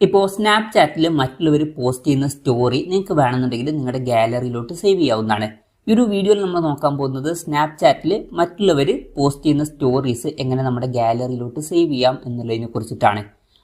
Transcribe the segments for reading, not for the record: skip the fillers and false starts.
ഇപ്പോൾ സ്നാപ്ചാറ്റിൽ മറ്റുള്ളവർ പോസ്റ്റ് ചെയ്യുന്ന സ്റ്റോറി നിങ്ങൾക്ക് വേണമെന്നുണ്ടെങ്കിൽ നിങ്ങളുടെ ഗാലറിയിലോട്ട് സേവ് ചെയ്യാവുന്നതാണ്. ഈ ഒരു വീഡിയോയിൽ നമ്മൾ നോക്കാൻ പോകുന്നത് സ്നാപ്ചാറ്റിൽ മറ്റുള്ളവർ പോസ്റ്റ് ചെയ്യുന്ന സ്റ്റോറീസ് എങ്ങനെ നമ്മുടെ ഗാലറിയിലോട്ട് സേവ് ചെയ്യാം എന്നുള്ളതിനെ കുറിച്ചിട്ടാണ്.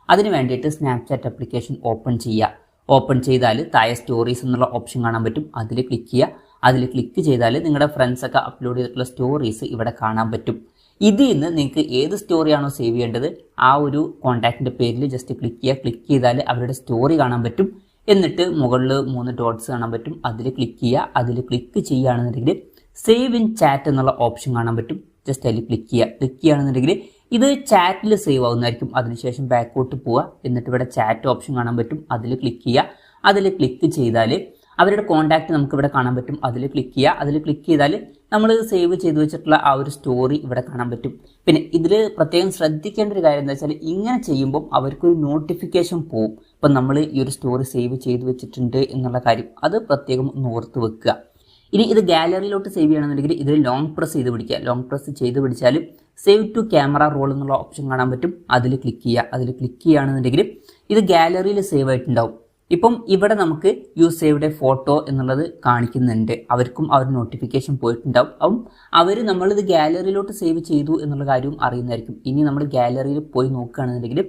അതിന് വേണ്ടിയിട്ട് സ്നാപ്ചാറ്റ് ആപ്ലിക്കേഷൻ ഓപ്പൺ ചെയ്യുക. ഓപ്പൺ ചെയ്താൽ താഴെ സ്റ്റോറീസ് എന്നുള്ള ഓപ്ഷൻ കാണാൻ പറ്റും. അതിൽ ക്ലിക്ക് ചെയ്യുക. അതിൽ ക്ലിക്ക് ചെയ്താൽ നിങ്ങളുടെ ഫ്രണ്ട്സൊക്കെ അപ്ലോഡ് ചെയ്തിട്ടുള്ള സ്റ്റോറീസ് ഇവിടെ കാണാൻ പറ്റും. ഇതിൽ നിന്ന് നിങ്ങൾക്ക് ഏത് സ്റ്റോറിയാണോ സേവ് ചെയ്യേണ്ടത് ആ ഒരു കോൺടാക്റ്റിൻ്റെ പേരിൽ ജസ്റ്റ് ക്ലിക്ക് ചെയ്യുക. ക്ലിക്ക് ചെയ്താൽ അവരുടെ സ്റ്റോറി കാണാൻ പറ്റും. എന്നിട്ട് മുകളിൽ 3 ഡോട്ട്സ് കാണാൻ പറ്റും. അതിൽ ക്ലിക്ക് ചെയ്യുക. അതിൽ ക്ലിക്ക് ചെയ്യുകയാണെന്നുണ്ടെങ്കിൽ സേവ് ഇൻ ചാറ്റ് എന്നുള്ള ഓപ്ഷൻ കാണാൻ പറ്റും. ജസ്റ്റ് അതിൽ ക്ലിക്ക് ചെയ്യുക. ക്ലിക്ക് ചെയ്യുകയാണെന്നുണ്ടെങ്കിൽ ഇത് ചാറ്റിൽ സേവ് ആവുന്നതായിരിക്കും. അതിനുശേഷം ബാക്കോട്ട് പോവുക. എന്നിട്ട് ഇവിടെ ചാറ്റ് ഓപ്ഷൻ കാണാൻ പറ്റും. അതിൽ ക്ലിക്ക് ചെയ്യുക. അതിൽ ക്ലിക്ക് ചെയ്താൽ അവരുടെ കോൺടാക്റ്റ് നമുക്ക് ഇവിടെ കാണാൻ പറ്റും. അതിൽ ക്ലിക്ക് ചെയ്യുക. അതിൽ ക്ലിക്ക് ചെയ്താൽ നമ്മൾ സേവ് ചെയ്ത് വെച്ചിട്ടുള്ള ആ ഒരു സ്റ്റോറി ഇവിടെ കാണാൻ പറ്റും. പിന്നെ ഇതിൽ പ്രത്യേകം ശ്രദ്ധിക്കേണ്ട ഒരു കാര്യം എന്താ വെച്ചാൽ ഇങ്ങനെ ചെയ്യുമ്പോൾ അവർക്കൊരു നോട്ടിഫിക്കേഷൻ പോവും. ഇപ്പം നമ്മൾ ഈ ഒരു സ്റ്റോറി സേവ് ചെയ്ത് വെച്ചിട്ടുണ്ട് എന്നുള്ള കാര്യം അത് പ്രത്യേകം ഒന്ന് ഓർത്ത് വെക്കുക. ഇനി ഇത് ഗാലറിയിലോട്ട് സേവ് ചെയ്യണമെന്നുണ്ടെങ്കിൽ ഇതിൽ ലോങ് പ്രസ് ചെയ്ത് പിടിക്കുക. ലോങ് പ്രസ് ചെയ്ത് പിടിച്ചാൽ സേവ് ടു ക്യാമറ റോൾ എന്നുള്ള ഓപ്ഷൻ കാണാൻ പറ്റും. അതിൽ ക്ലിക്ക് ചെയ്യുക. അതിൽ ക്ലിക്ക് ചെയ്യുകയാണെന്നുണ്ടെങ്കിൽ ഇത് ഗാലറിയിൽ സേവ് ആയിട്ടുണ്ടാവും. ഇപ്പം ഇവിടെ നമുക്ക് യു സേവ്ഡ് എ ഫോട്ടോ എന്നുള്ളത് കാണിക്കുന്നുണ്ട്. അവർക്കും അവർ നോട്ടിഫിക്കേഷൻ പോയിട്ടുണ്ടാവും. അപ്പം അവർ നമ്മളിത് ഗാലറിയിലോട്ട് സേവ് ചെയ്തു എന്നുള്ള കാര്യവും അറിയുന്നതായിരിക്കും. ഇനി നമ്മൾ ഗാലറിയിൽ പോയി നോക്കുകയാണെന്നുണ്ടെങ്കിൽ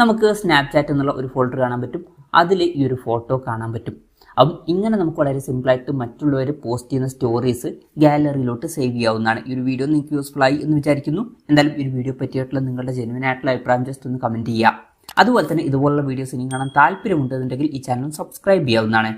നമുക്ക് സ്നാപ്ചാറ്റ് എന്നുള്ള ഒരു ഫോൾഡർ കാണാൻ പറ്റും. അതിൽ ഈ ഒരു ഫോട്ടോ കാണാൻ പറ്റും. അപ്പം ഇങ്ങനെ നമുക്ക് വളരെ സിമ്പിളായിട്ട് മറ്റുള്ളവർ പോസ്റ്റ് ചെയ്യുന്ന സ്റ്റോറീസ് ഗാലറിയിലോട്ട് സേവ് ചെയ്യാവുന്നതാണ്. ഈ ഒരു വീഡിയോ നിങ്ങൾക്ക് യൂസ്ഫുൾ ആയി എന്ന് വിചാരിക്കുന്നു. എന്തായാലും ഈ ഒരു വീഡിയോ പറ്റിയിട്ടുള്ള നിങ്ങളുടെ ജെന്യുവൻ ആയിട്ടുള്ള അഭിപ്രായം ജസ്റ്റ് ഒന്ന് കമൻറ്റ് ചെയ്യുക. അതുപോലെ തന്നെ ഇതുപോലുള്ള വീഡിയോസ് ഇനി കാണാൻ താല്പര്യമുണ്ടെന്നുണ്ടെങ്കിൽ ഈ ചാനൽ സബ്സ്ക്രൈബ് ചെയ്യാവുന്നതാണ്.